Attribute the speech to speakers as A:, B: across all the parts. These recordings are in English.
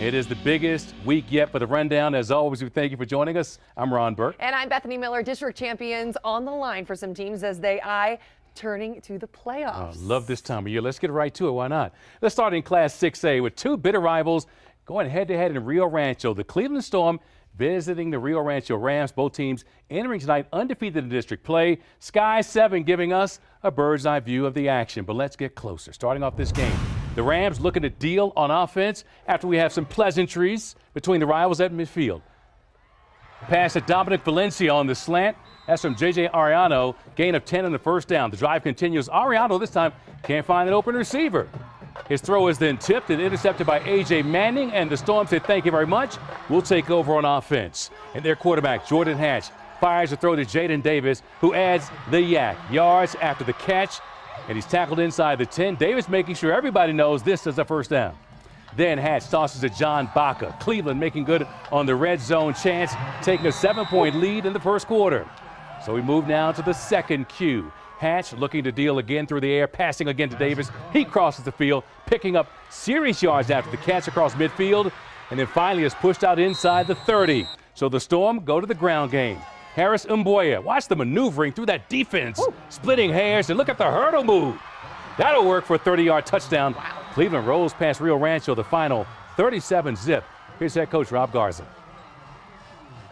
A: It is the biggest week yet for the rundown. As always, we thank you for joining us. I'm Ron Burke.
B: And I'm Bethany Miller. District champions on the line for some teams as they eye turning to the playoffs.
A: Love this time of year. Let's get right to it. Why not? Let's start in Class 6A with two bitter rivals going head-to-head in Rio Rancho. The Cleveland Storm visiting the Rio Rancho Rams. Both teams entering tonight undefeated in district play. Sky 7 giving us a bird's eye view of the action. But let's get closer. Starting off this game, the Rams looking to deal on offense after we have some pleasantries between the rivals at midfield. Pass to Dominic Valencia on the slant. That's from J.J. Ariano. Gain of 10 on the first down. The drive continues. Ariano this time can't find an open receiver. His throw is then tipped and intercepted by A.J. Manning, and the Storm said thank you very much. We'll take over on offense. And their quarterback, Jordan Hatch, fires a throw to Jaden Davis, who adds the yak. Yards after the catch, and he's tackled inside the 10. Davis making sure everybody knows this is a first down. Then Hatch tosses to John Baca. Cleveland making good on the red zone chance, taking a 7-point lead in the first quarter. So we move now to the second cue. Hatch looking to deal again through the air, passing again to Davis. He crosses the field, picking up serious yards after the catch across midfield, and then finally is pushed out inside the 30. So the Storm go to the ground game. Harris Mboya, watch the maneuvering through that defense, splitting hairs, and look at the hurdle move. That'll work for a 30-yard touchdown. Wow. Cleveland rolls past Rio Rancho, the final 37-zip. Here's head coach Rob Garza.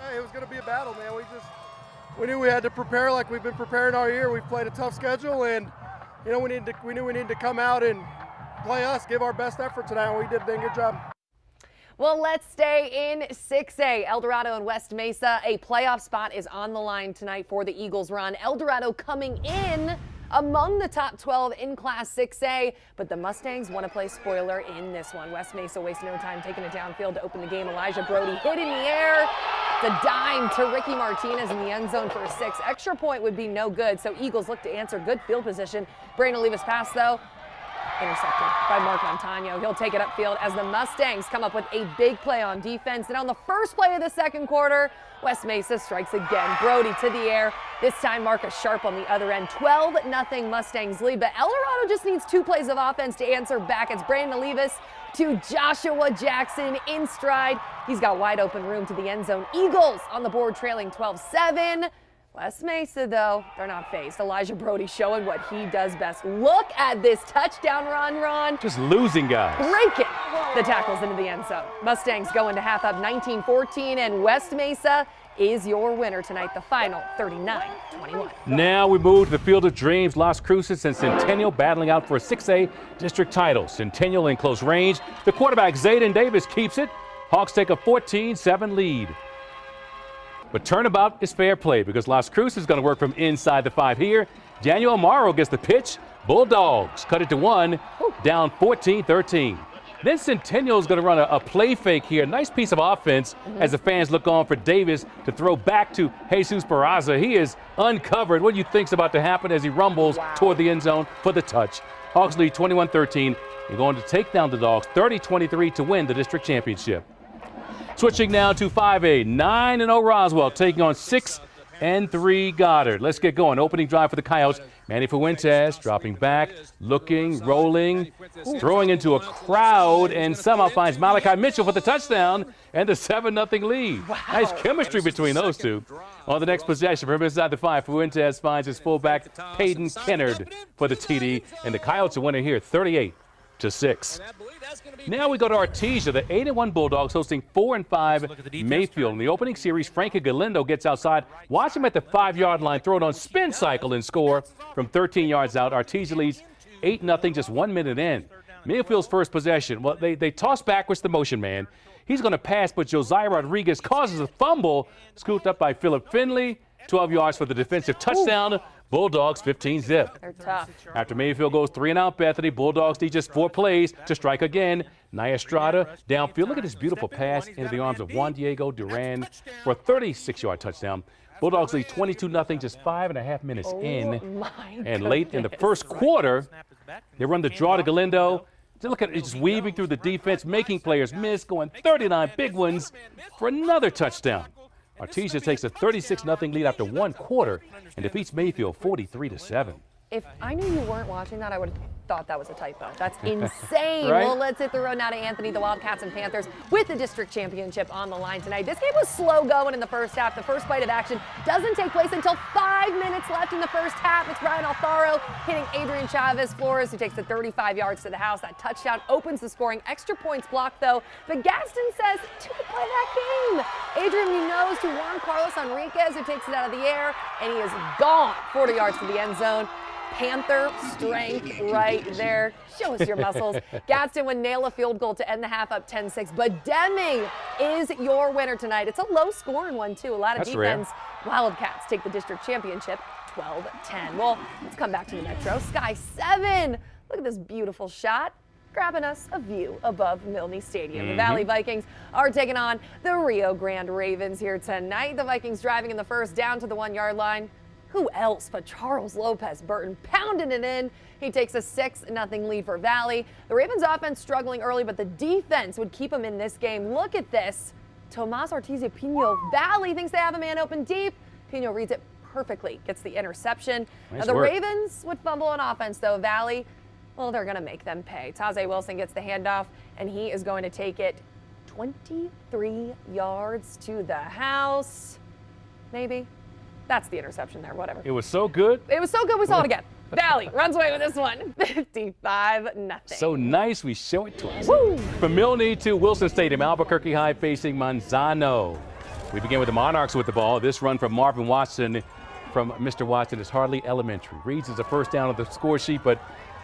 C: Hey, it was going to be a battle, man. We knew we had to prepare like we've been preparing all year. We've played a tough schedule, and we knew we needed to come out and play us, give our best effort tonight, and we did a dang good job.
B: Well, let's stay in 6A. El Dorado and West Mesa. A playoff spot is on the line tonight for the Eagles run. El Dorado coming in among the top 12 in Class 6A, but the Mustangs want to play spoiler in this one. West Mesa wasting no time taking it downfield to open the game. Elijah Brody hit in the air. The dime to Ricky Martinez in the end zone for a 6. Extra point would be no good, so Eagles look to answer. Good field position. Brandon Olivas pass, though, intercepted by Mark Montano. He'll take it upfield as the Mustangs come up with a big play on defense. And on the first play of the second quarter, West Mesa strikes again. Brody to the air. This time Marcus Sharp on the other end. 12-0 Mustangs lead, but El Dorado just needs 2 plays of offense to answer back. It's Brandon Olivas to Joshua Jackson in stride. He's got wide open room to the end zone. Eagles on the board trailing 12-7. West Mesa, though, they're not phased. Elijah Brody showing what he does best. Look at this touchdown run, Ron.
A: Just losing guys.
B: Breaking the tackles into the end zone. Mustangs go into half up 19-14, and West Mesa is your winner tonight, the final 39-21.
A: Now we move to the Field of Dreams. Las Cruces and Centennial battling out for a 6A district title. Centennial in close range. The quarterback, Zayden Davis, keeps it. Hawks take a 14-7 lead. But turnabout is fair play because Las Cruces is going to work from inside the 5 here. Daniel Amaro gets the pitch. Bulldogs cut it to 1, down 14-13. Then Centennial is going to run a play fake here. Nice piece of offense as the fans look on for Davis to throw back to Jesus Barraza. He is uncovered. What do you think's about to happen as he rumbles toward the end zone for the touch? Hawks lead 21-13. They're going to take down the Dogs 30-23 to win the district championship. Switching now to 5A, 9-0 Roswell taking on 6-3 Goddard. Let's get going. Opening drive for the Coyotes. Manny Fuentes dropping back, looking, rolling, throwing into a crowd, and somehow finds Malachi Mitchell for the touchdown and the 7-0 lead. Wow. Nice chemistry between those two. On the next possession from inside the 5, Fuentes finds his fullback Peyton Kennard for the TD, and the Coyotes are winning here 38-6. Now we go to Artesia. The 8-1 Bulldogs hosting 4-5 Mayfield. In the opening series, Frankie Galindo gets outside. Watch him at the 5-yard line, throw it on spin cycle and score from 13 yards out. Artesia leads 8-0 just 1 minute in. Mayfield's first possession. Well, they toss backwards the motion man. He's going to pass, but Josiah Rodriguez causes a fumble. Scooped up by Philip Finley. 12 yards for the defensive touchdown. Bulldogs 15-zip.
B: They're tough.
A: After Mayfield goes 3 and out, Bethany, Bulldogs need just 4 plays to strike again. Naya Estrada downfield. Look at this beautiful pass into the arms of Juan Diego Duran for a 36-yard touchdown. Bulldogs lead 22-0 just 5.5 minutes in. And late in the first quarter, they run the draw to Galindo. Look at it, just weaving through the defense, making players miss, going 39 big ones for another touchdown. Artesia takes a 36-0 lead after 1 quarter and defeats Mayfield 43-7.
B: If I knew you weren't watching that, I would thought that was a typo. That's insane.
A: Right?
B: Well, let's hit the road now to Anthony. The Wildcats and Panthers with the district championship on the line tonight. This game was slow going in the first half. The first bite of action doesn't take place until 5 minutes left in the first half. It's Brian Alfaro hitting Adrian Chavez Flores, who takes the 35 yards to the house. That touchdown opens the scoring. Extra points blocked, though. But Gaston says to play that game. Adrian Munoz to Juan Carlos Enriquez, who takes it out of the air, and he is gone 40 yards to the end zone. Panther strength right there. Show us your muscles. Gadsden would nail a field goal to end the half up 10-6. But Deming is your winner tonight. It's a low-scoring one, too. A lot of
A: That's
B: defense.
A: rare.
B: Wildcats take the district championship 12-10. Well, let's come back to the Metro. Sky 7. Look at this beautiful shot, grabbing us a view above Milne Stadium. The Valley Vikings are taking on the Rio Grande Ravens here tonight. The Vikings driving in the first down to the 1-yard line. Who else but Charles Lopez Burton pounding it in. He takes a 6-0 lead for Valley. The Ravens offense struggling early, but the defense would keep them in this game. Look at this. Tomas Ortiz-Pino. Valley thinks they have a man open deep. Pino reads it perfectly, gets the interception.
A: Nice
B: Now, the
A: work.
B: Ravens would fumble on offense, though. Valley, well, they're going to make them pay. Taze Wilson gets the handoff, and he is going to take it 23 yards to the house. Maybe. That's the interception there, whatever.
A: It was so good.
B: It was so good we saw it again. Valley runs away with this one, 55-0.
A: So nice, we show it twice.
B: Woo!
A: From Milne to Wilson Stadium, Albuquerque High facing Manzano. We begin with the Monarchs with the ball. This run from Marvin Watson from Mr. Watson is hardly elementary. Reads as a first down on the score sheet, but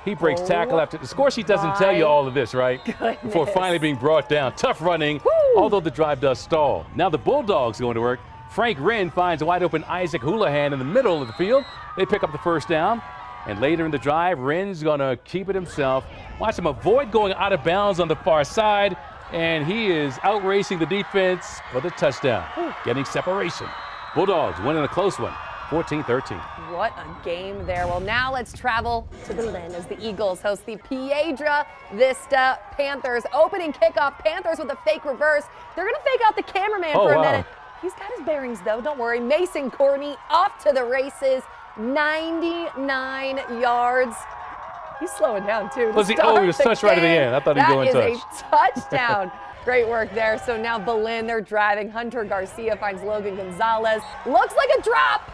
A: he breaks tackle after. The score sheet doesn't tell you all of this, right?
B: Goodness.
A: Before finally being brought down. Tough running, although the drive does stall. Now the Bulldogs going to work. Frank Wren finds a wide open Isaac Houlihan in the middle of the field. They pick up the first down. And later in the drive, Wren's going to keep it himself. Watch him avoid going out of bounds on the far side. And he is outracing the defense for the touchdown, getting separation. Bulldogs winning a close one, 14-13.
B: What a game there. Well, now let's travel to Berlin as the Eagles host the Piedra Vista Panthers. Opening kickoff, Panthers with a fake reverse. They're going to fake out the cameraman for a minute. He's got his bearings, though. Don't worry. Mason Courtney off to the races. 99 yards. He's slowing down, too.
A: Was he? Oh, he was touched right at the end. I thought he was going touch.
B: That is a touchdown. Great work there. So now Berlin, they're driving. Hunter Garcia finds Logan Gonzalez. Looks like a drop.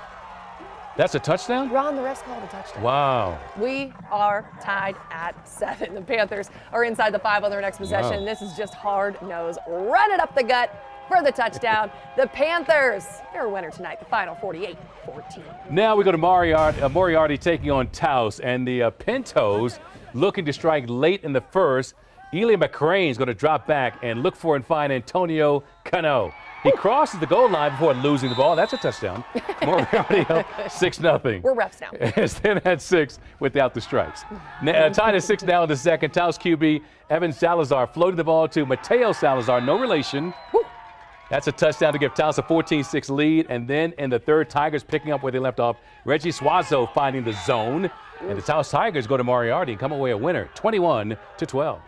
A: That's a touchdown?
B: Ron, the refs called a touchdown.
A: Wow.
B: We are tied at 7. The Panthers are inside the 5 on their next possession.
A: Wow.
B: This is just hard nose. Run it up the gut for the touchdown. The Panthers, they're a winner tonight. The final 48-14.
A: Now we go to Moriarty taking on Taos, and the Pintos looking to strike late in the first. Eli McCrane's going to drop back and look for and find Antonio Cano. He crosses the goal line before losing the ball. That's a touchdown. Moriarty up 6-0.
B: We're refs now.
A: It's then at 6 without the strikes. Tied at 6 now in the second. Taos QB Evan Salazar floating the ball to Mateo Salazar, no relation. That's a touchdown to give Taos a 14-6 lead. And then in the third, Tigers picking up where they left off. Reggie Suazo finding the zone. And the Taos Tigers go to Moriarty and come away a winner, 21-12.